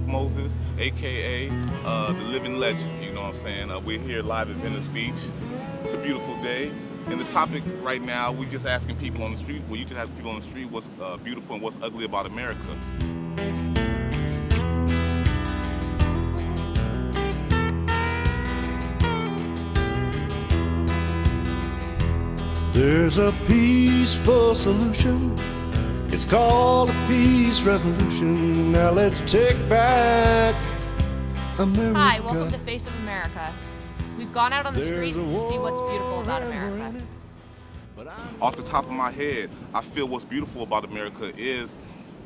Black Moses, aka the living legend. You know what I'm saying? We're here live at Venice Beach. It's a beautiful day. And the topic right now, we just asking people on the street. Well, you just ask people on the street what's beautiful and what's ugly about America. There's a peaceful solution. It's called a peace revolution. Now let's take back America. Hi, welcome to Face of America. We've gone out on the streets to see what's beautiful about America. Off the top of my head, I feel what's beautiful about America is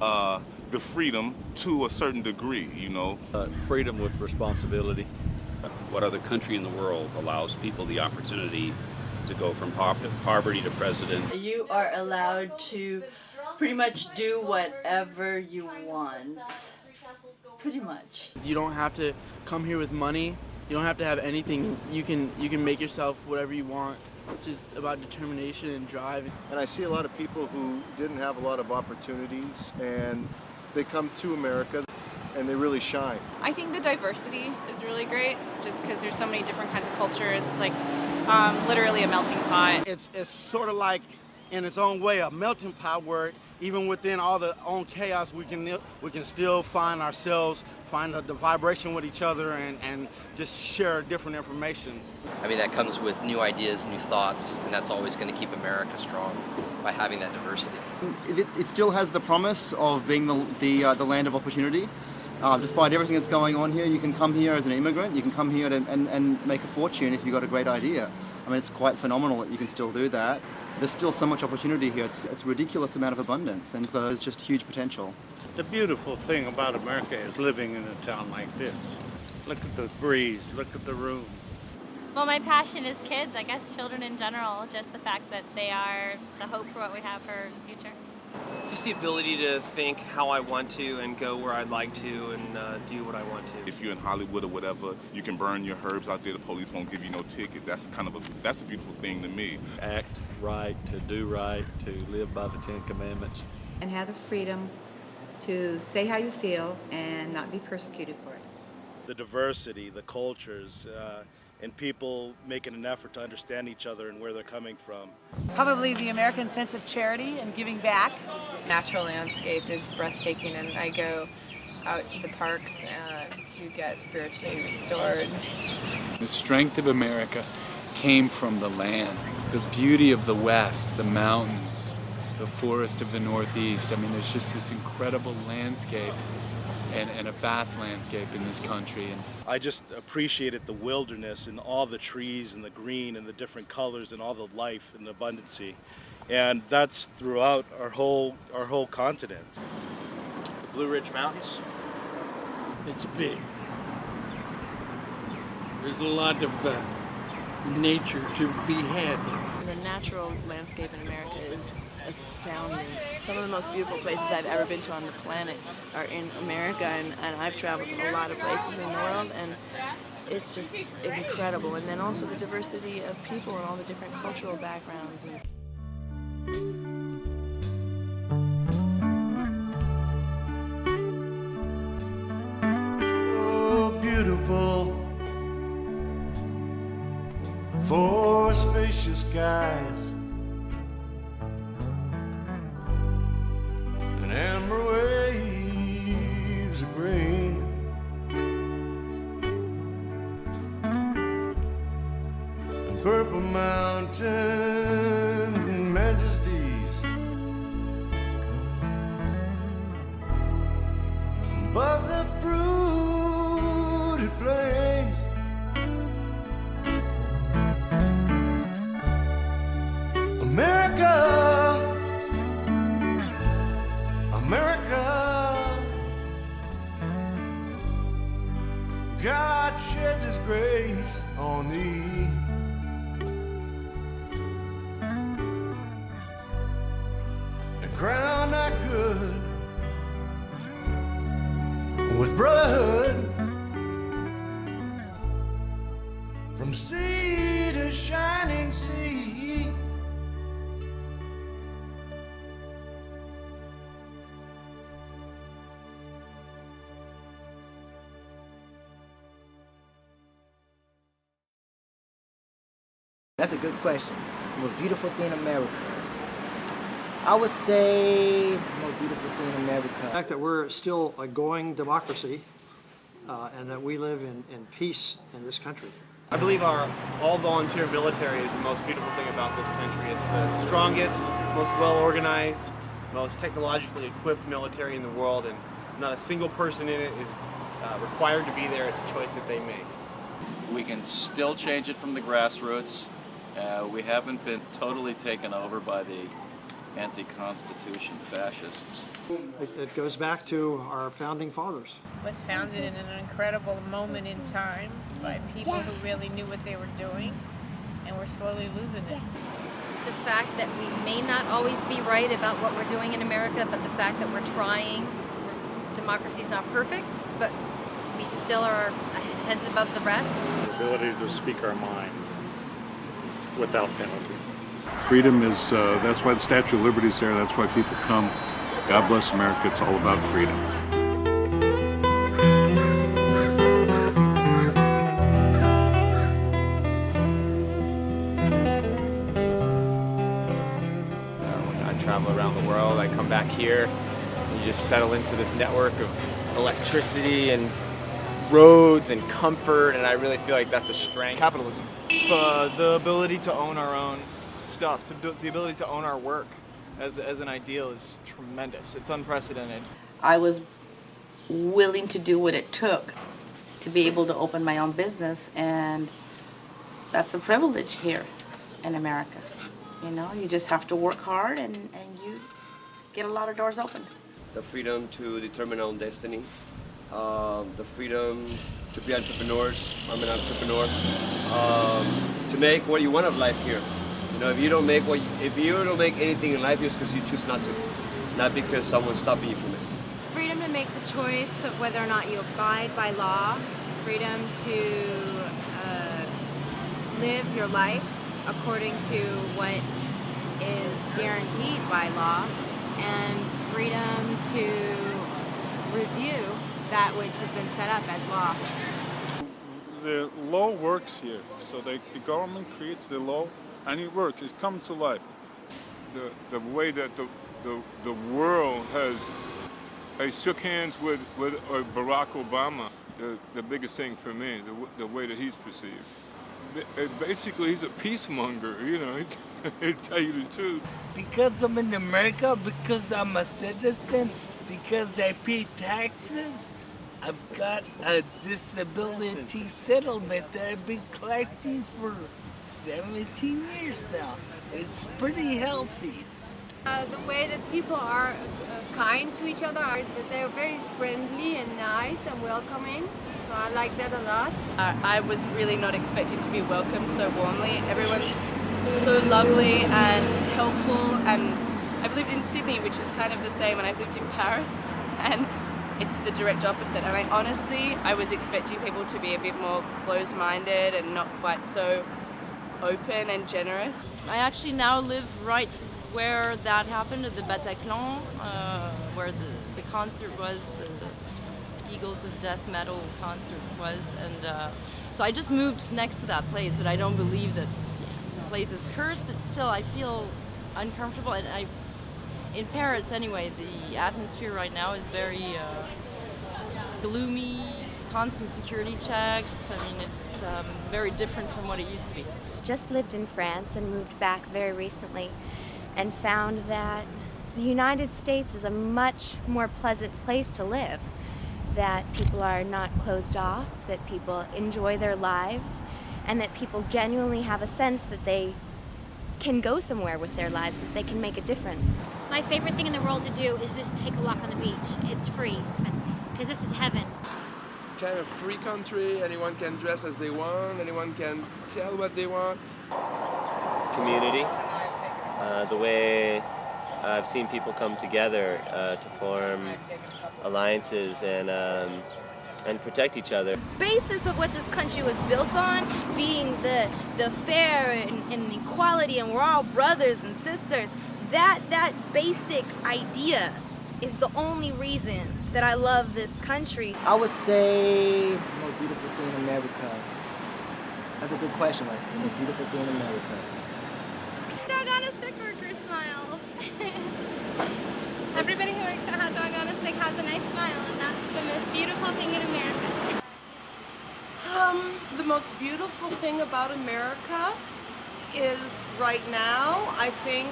the freedom to a certain degree, you know. Freedom with responsibility. What other country in the world allows people the opportunity to go from poverty to president? You are allowed to pretty much do whatever you want. Pretty much. You don't have to come here with money. You don't have to have anything. You can make yourself whatever you want. It's just about determination and drive. And I see a lot of people who didn't have a lot of opportunities, and they come to America and they really shine. I think the diversity is really great, just because there's so many different kinds of cultures. It's like literally a melting pot. It's sort of like, in its own way, a melting pot where even within all the own chaos, we can still find ourselves, find the vibration with each other, and just share different information. I mean, that comes with new ideas, new thoughts, and that's always going to keep America strong by having that diversity. It still has the promise of being the land of opportunity. Despite everything that's going on here, you can come here as an immigrant, you can come here and make a fortune if you've got a great idea. I mean, it's quite phenomenal that you can still do that. There's still so much opportunity here. It's a ridiculous amount of abundance, and so it's just huge potential. The beautiful thing about America is living in a town like this. Look at the breeze, look at the room. Well, my passion is kids, I guess children in general, just the fact that they are the hope for what we have for the future. Just the ability to think how I want to and go where I'd like to and do what I want to. If you're in Hollywood or whatever, you can burn your herbs out there. The police won't give you no ticket. That's a beautiful thing to me. Act right, to do right, to live by the 10 Commandments. And have the freedom to say how you feel and not be persecuted for it. The diversity, the cultures, and people making an effort to understand each other and where they're coming from. Probably the American sense of charity and giving back. Natural landscape is breathtaking, and I go out to the parks to get spiritually restored. The strength of America came from the land, the beauty of the West, the mountains, the forest of the Northeast. I mean, there's just this incredible landscape and a vast landscape in this country. And I just appreciated the wilderness and all the trees and the green and the different colors and all the life and the abundancy. And that's throughout our whole continent. The Blue Ridge Mountains. It's big. There's a lot of nature to be had. The natural landscape in America is astounding. Some of the most beautiful places I've ever been to on the planet are in America, and I've traveled a lot of places in the world, and it's just incredible. And then also the diversity of people and all the different cultural backgrounds. Oh, beautiful for spacious skies and amber waves of green, and purple mountains and majesties above the fruited plains. America, America, God sheds His grace on thee. And crown thy good with blood from sea to shining sea. That's a good question. The most beautiful thing in America. I would say the most beautiful thing in America. The fact that we're still a going democracy and that we live in peace in this country. I believe our all-volunteer military is the most beautiful thing about this country. It's the strongest, most well-organized, most technologically equipped military in the world, and not a single person in it is required to be there. It's a choice that they make. We can still change it from the grassroots. We haven't been totally taken over by the anti-Constitution fascists. It goes back to our founding fathers. Was founded in an incredible moment in time by people who really knew what they were doing, and we're slowly losing it. The fact that we may not always be right about what we're doing in America, but the fact that we're trying, democracy's not perfect, but we still are heads above the rest. The ability to speak our mind without penalty. Freedom is, that's why the Statue of Liberty is there, that's why people come. God bless America, it's all about freedom. When I travel around the world, I come back here, and you just settle into this network of electricity and roads and comfort, and I really feel like that's a strength. Capitalism. The ability to own our own stuff, the ability to own our work as an ideal is tremendous. It's unprecedented. I was willing to do what it took to be able to open my own business, and that's a privilege here in America. You know, you just have to work hard and you get a lot of doors opened. The freedom to determine our own destiny, the freedom to be entrepreneurs. I'm an entrepreneur. To make what you want of life here. You know, if you don't make anything in life, it's because you choose not to, not because someone's stopping you from it. Freedom to make the choice of whether or not you abide by law. Freedom to live your life according to what is guaranteed by law, and freedom to review that which has been set up as law. The law works here, so the government creates the law and it works, it comes to life. The way that the world has, I shook hands with Barack Obama, the biggest thing for me, the way that he's perceived. Basically, he's a peacemonger, you know, he'll tell you the truth. Because I'm in America, because I'm a citizen, because I pay taxes, I've got a disability settlement that I've been collecting for 17 years now. It's pretty healthy. The way that people are kind to each other, that they're very friendly and nice and welcoming. So I like that a lot. I was really not expecting to be welcomed so warmly. Everyone's so lovely and helpful, and I've lived in Sydney, which is kind of the same, and I've lived in Paris, and it's the direct opposite. And I was expecting people to be a bit more closed-minded and not quite so open and generous. I actually now live right where that happened, at the Bataclan, where the concert was, the Eagles of Death Metal concert was, and so I just moved next to that place, but I don't believe that the place is cursed, but still I feel uncomfortable, and in Paris anyway, the atmosphere right now is very gloomy, constant security checks. I mean, it's very different from what it used to be. Just lived in France and moved back very recently and found that the United States is a much more pleasant place to live, that people are not closed off, that people enjoy their lives, and that people genuinely have a sense that they can go somewhere with their lives, that they can make a difference. My favorite thing in the world to do is just take a walk on the beach. It's free, because this is heaven. Kind of free country, anyone can dress as they want, anyone can tell what they want. Community, the way I've seen people come together to form alliances and protect each other. Basis of what this country was built on, being the fair and equality, and we're all brothers and sisters, that basic idea is the only reason that I love this country. I would say the most beautiful thing in America. That's a good question, like, the most beautiful thing in America. Dog on a stick worker smiles. Everybody who works at Hot Dog on a Stick has a nice smile, and that's the most beautiful thing in America. The most beautiful thing about America is right now, I think,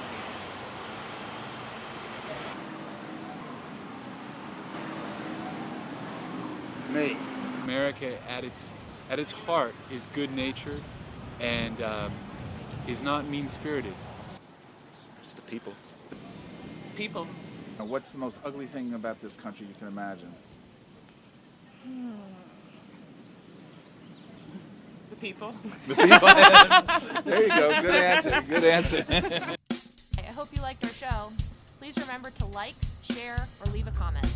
Me. America at its heart is good-natured and is not mean-spirited. It's the people. People. Now, what's the most ugly thing about this country you can imagine? The people. The people. There you go. Good answer. Good answer. I hope you liked our show. Please remember to like, share, or leave a comment.